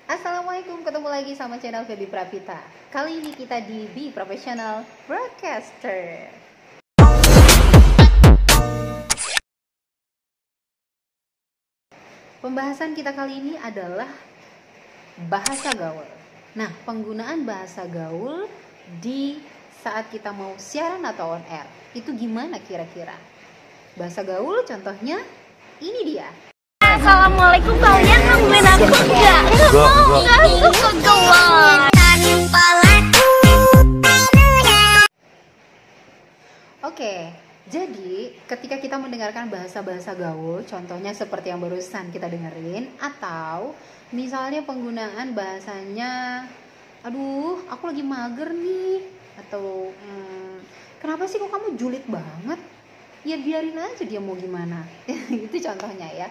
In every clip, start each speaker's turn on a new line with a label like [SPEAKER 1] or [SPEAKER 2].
[SPEAKER 1] Assalamualaikum, ketemu lagi sama channel Feby Pravita. Kali ini kita di Be Professional Broadcaster. Pembahasan kita kali ini adalah bahasa gaul. Nah, penggunaan bahasa gaul di saat kita mau siaran atau on air, itu gimana kira-kira? Bahasa gaul contohnya ini dia.
[SPEAKER 2] Assalamualaikum, kalian nungguin aku nggak? Nggak suka gaul.
[SPEAKER 1] Oke, jadi ketika kita mendengarkan bahasa-bahasa gaul, contohnya seperti yang barusan kita dengerin, atau misalnya penggunaan bahasanya, aduh, aku lagi mager nih, atau kenapa sih kok kamu julid banget? Ya biarin aja dia mau gimana. Itu contohnya ya.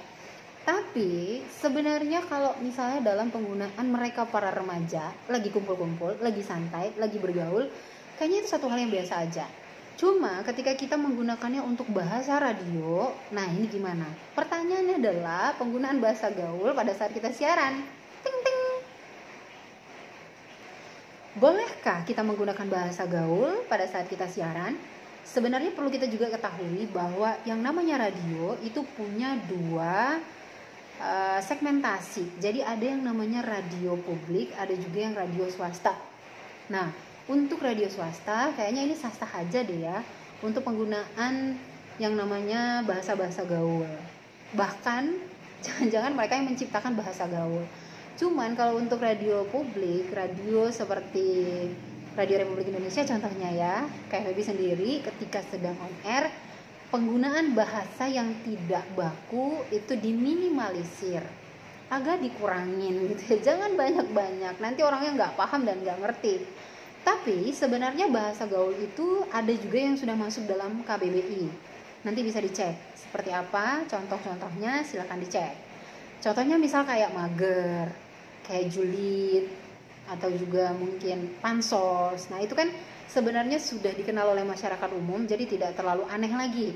[SPEAKER 1] Tapi sebenarnya kalau misalnya dalam penggunaan mereka para remaja lagi kumpul-kumpul, lagi santai, lagi bergaul, kayaknya itu satu hal yang biasa aja. Cuma ketika kita menggunakannya untuk bahasa radio, nah ini gimana? Pertanyaannya adalah penggunaan bahasa gaul pada saat kita siaran. Ting ting. Bolehkah kita menggunakan bahasa gaul pada saat kita siaran? Sebenarnya perlu kita juga ketahui bahwa yang namanya radio itu punya dua segmentasi. Jadi ada yang namanya radio publik, ada juga yang radio swasta. Nah, untuk radio swasta kayaknya ini sah-sah aja deh ya untuk penggunaan yang namanya bahasa-bahasa gaul. Bahkan jangan-jangan mereka yang menciptakan bahasa gaul. Cuman kalau untuk radio publik, radio seperti Radio Republik Indonesia contohnya ya, kayak Feby sendiri ketika sedang on air, penggunaan bahasa yang tidak baku itu diminimalisir, agak dikurangin gitu ya. Jangan banyak-banyak, nanti orangnya nggak paham dan nggak ngerti. Tapi sebenarnya bahasa gaul itu ada juga yang sudah masuk dalam KBBI. Nanti bisa dicek seperti apa contoh-contohnya, silakan dicek. Contohnya misal kayak mager, kayak julid, atau juga mungkin pansos. Nah itu kan sebenarnya sudah dikenal oleh masyarakat umum, jadi tidak terlalu aneh lagi.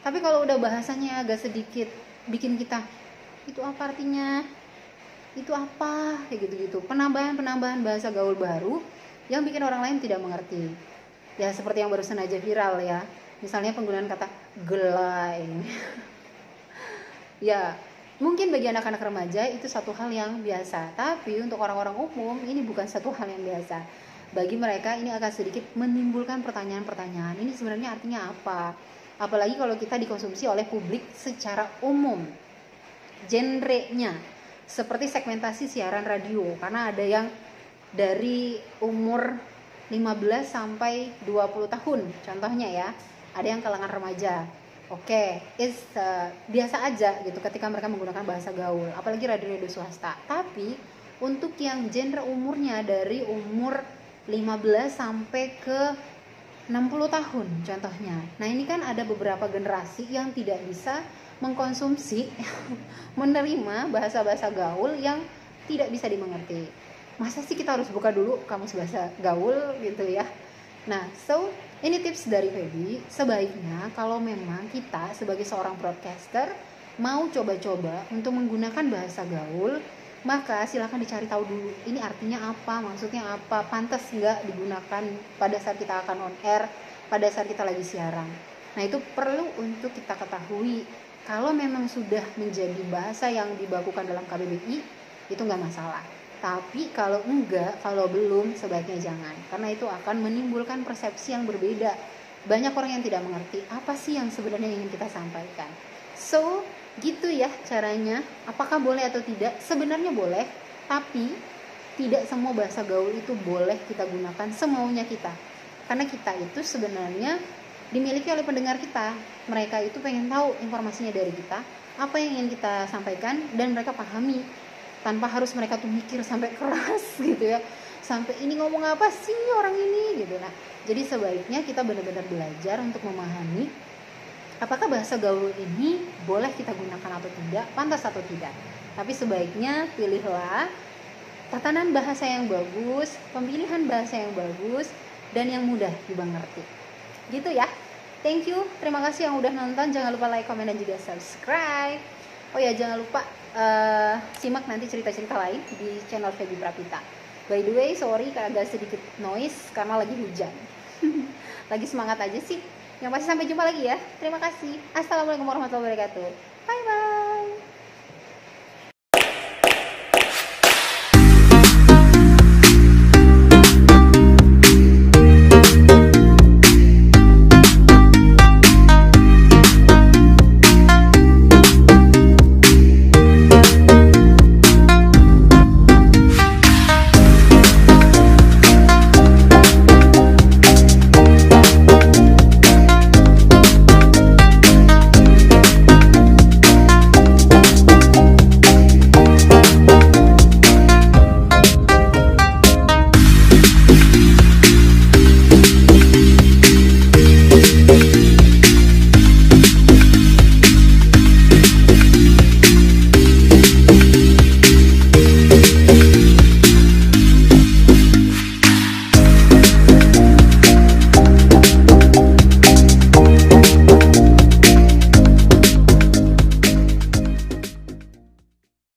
[SPEAKER 1] Tapi kalau udah bahasanya agak sedikit bikin kita, itu apa artinya? Itu apa? Kayak gitu-gitu. Penambahan bahasa gaul baru yang bikin orang lain tidak mengerti. Ya seperti yang barusan aja viral ya. Misalnya penggunaan kata gelai. Ya, mungkin bagi anak-anak remaja itu satu hal yang biasa. Tapi untuk orang-orang umum ini bukan satu hal yang biasa. Bagi mereka ini akan sedikit menimbulkan pertanyaan-pertanyaan. Ini sebenarnya artinya apa? Apalagi kalau kita dikonsumsi oleh publik secara umum. Genrenya seperti segmentasi siaran radio, karena ada yang dari umur 15 sampai 20 tahun contohnya ya. Ada yang kalangan remaja. Oke, biasa aja gitu ketika mereka menggunakan bahasa gaul, apalagi radio-radio swasta. Tapi untuk yang genre umurnya dari umur 15 sampai ke 60 tahun contohnya. Nah ini kan ada beberapa generasi yang tidak bisa mengkonsumsi menerima bahasa-bahasa gaul yang tidak bisa dimengerti. Masa sih kita harus buka dulu kamus bahasa gaul gitu ya. Nah ini tips dari Feby, sebaiknya kalau memang kita sebagai seorang broadcaster mau coba-coba untuk menggunakan bahasa gaul, maka silahkan dicari tahu dulu ini artinya apa, maksudnya apa, pantas nggak digunakan pada saat kita akan on air, pada saat kita lagi siaran. Nah itu perlu untuk kita ketahui. Kalau memang sudah menjadi bahasa yang dibakukan dalam KBBI, itu nggak masalah. Tapi kalau enggak, kalau belum, sebaiknya jangan, karena itu akan menimbulkan persepsi yang berbeda. Banyak orang yang tidak mengerti apa sih yang sebenarnya ingin kita sampaikan. So gitu ya caranya. Apakah boleh atau tidak? Sebenarnya boleh, tapi tidak semua bahasa gaul itu boleh kita gunakan semaunya kita. Karena kita itu sebenarnya dimiliki oleh pendengar kita. Mereka itu pengen tahu informasinya dari kita, apa yang ingin kita sampaikan, dan mereka pahami tanpa harus mereka tuh mikir sampai keras gitu ya. Sampai ini ngomong apa sih orang ini gitu. Nah, jadi sebaiknya kita benar-benar belajar untuk memahami apakah bahasa gaul ini boleh kita gunakan atau tidak, pantas atau tidak. Tapi sebaiknya pilihlah tatanan bahasa yang bagus, pemilihan bahasa yang bagus, dan yang mudah dimengerti. Gitu ya. Thank you, terima kasih yang udah nonton. Jangan lupa like, comment, dan juga subscribe. Oh ya, jangan lupa simak nanti cerita-cerita lain di channel Feby Prapita. By the way, sorry karena agak sedikit noise karena lagi hujan. Lagi semangat aja sih. Yang pasti sampai jumpa lagi ya. Terima kasih. Assalamualaikum warahmatullahi wabarakatuh. Bye bye.